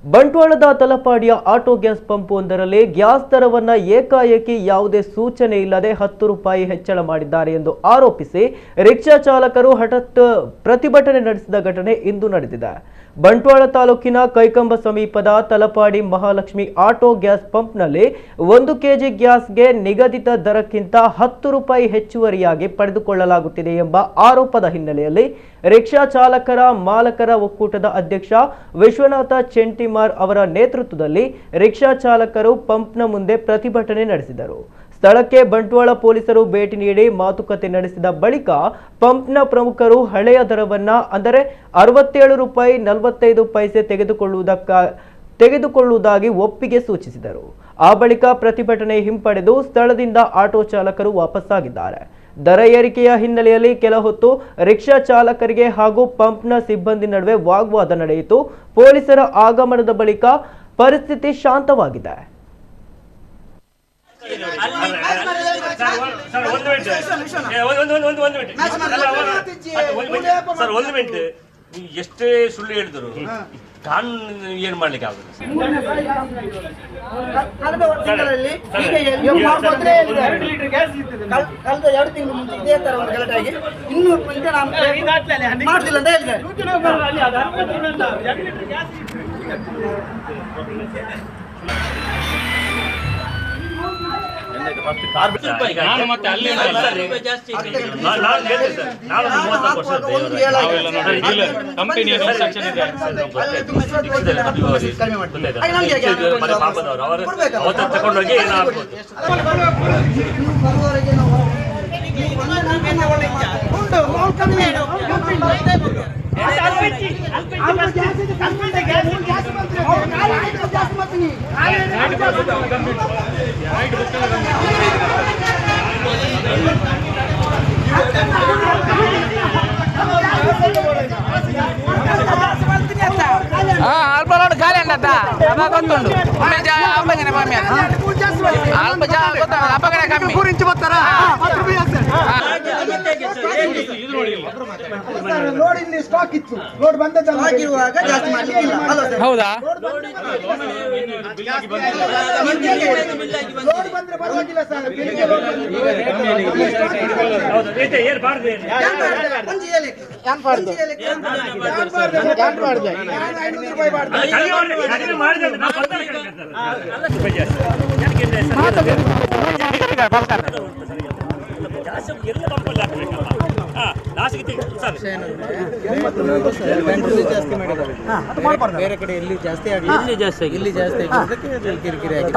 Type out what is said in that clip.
ಬಂಟ್ವಾಳದ ತಲಪಾಡಿಯ auto gas pump ಒಂದರಲ್ಲಿ gas ದರವನ್ನು ಏಕಾಏಕಿ ಯಾವುದೇ ಸೂಚನೆ ಇಲ್ಲದೆ 10 ರೂಪಾಯಿ ಹೆಚ್ಚಳ ಮಾಡಿದ್ದಾರೆ ಎಂದು ಆರೋಪಿಸಿ ರಿಕ್ಷಾ ಚಾಲಕರು ಹಠಾತ್ ಪ್ರತಿಭಟನೆ ನಡೆಸಿದ ಘಟನೆ ಇಂದು ನಡೆದಿದೆ. ಬಂಟ್ವಾಳ ತಾಲೂಕಿನ ಕೈಕಂಬ ಸಮೀಪದ ತಲಪಾಡಿ ಮಹಾಲಕ್ಷ್ಮಿ ಆಟೋ ಗ್ಯಾಸ್ ಪಂಪ್ನಲ್ಲಿ 1 ಕೆಜಿ ಗ್ಯಾಸ್ಗೆ ನಿಗದಿತ ದರಕ್ಕಿಂತ 10 ರೂಪಾಯಿ ಹೆಚ್ಚುವರಿಯಾಗಿ ಪಡೆದುಕೊಳ್ಳಲಾಗುತ್ತಿದೆ ಎಂಬ ಆರೋಪದ ಹಿನ್ನೆಲೆಯಲ್ಲಿ ರಿಕ್ಷಾ ಚಾಲಕರ ಮಾಲಕರ ಒಕ್ಕೂಟದ ಅಧ್ಯಕ್ಷ ವಿಶ್ವನಾಥ ಚೆಂಟಿಮಾರ್ ಅವರ ನೇತೃತ್ವದಲ್ಲಿ ರಿಕ್ಷಾ ಚಾಲಕರು ಪಂಪ್ನ ಮುಂದೆ ಪ್ರತಿಭಟನೆ ನಡೆಸಿದರು. ಸ್ಥಳಕ್ಕೆ ಬಂಟ್ವಾಳ ಪೊಲೀಸರು ಭೇಟಿ ನೀಡಿ ಮಾತುಕತೆ ನಡೆಸಿದ ಬಳಿಕ ಪಂಪ್ನ ಪ್ರಮುಖರು ಹಳೆಯ ದರವನ್ನು ಅಂದರೆ 67 ರೂಪಾಯಿ 45 ಪೈಸೆ ತೆಗೆದುಕೊಳ್ಳುವುದಾಗಿ ಒಪ್ಪಿಗೆ ಸೂಚಿಸಿದರು. ಆ ಬಳಿಕ ಪ್ರತಿಭಟನೆ ಹಿಂಪಡೆದು ಸ್ಥಳದಿಂದ ಆಟೋ ಚಾಲಕರು ವಾಪಸ್ಸಾಗಿದ್ದಾರೆ. ದರ ಏರಿಕೆಯ ಹಿನ್ನೆಲೆಯಲ್ಲಿ ಕೆಲ ಹೊತ್ತು ರಿಕ್ಷಾ ಚಾಲಕರಿಗೆ ಹಾಗೂ ಪಂಪ್ನ ಸಿಬ್ಬಂದಿ ನಡುವೆ ವಾಗ್ವಾದ ನಡೆಯಿತು. ಪೊಲೀಸರ ಆಗಮನದ ಬಳಿಕ ಪರಿಸ್ಥಿತಿ ಶಾಂತವಾಗಿದೆ. ಎಷ್ಟೇ ಸುಳ್ಳು ಹೇಳಿದ್ರು ಕಾನೂನು ಏನ್ ಮಾಡ್ಲಿಕ್ಕೆ ಆಗುದು. ಕಳೆದ ಎರಡು ತಿಂಗಳು ಮುಂಚೆ ಇದೇ ತರ ಒಂದು ಗಲಾಟೆ ಆಗಿ ಇನ್ನೂ ಮಾಡ್ತಿಲ್ಲ ಅಂತ ಹೇಳಿದ್ದಾರೆ. ತಗೊಂಡೋಗಿ అల్పలోడు ఖాళీ అంట అబ్బగొత్తుండు అప్పగనే మమ్మీ అల్ప అప్పగనే కమ్మి గురించి పోతారా ಲೋಡ್ ಇಲ್ಲಿ ಸ್ಟಾಕ್ ಇತ್ತು, ಲೋಡ್ ಬಂದಿರುವಾಗ ಜಾಸ್ತಿ ಮಾಡಲಿಲ್ಲ. ಹೌದಾ? ಲೋಡ್ ಬಂದ್ರೆ ಪರವಾಗಿಲ್ಲ ಸರ್. ಬೇರೆ ಕಡೆ ಎಲ್ಲಿ ಜಾಸ್ತಿ ಆಗಿ ಇಲ್ಲಿ ಜಾಸ್ತಿ ಕಿರಿಕಿರಿ ಆಗಿದೆ.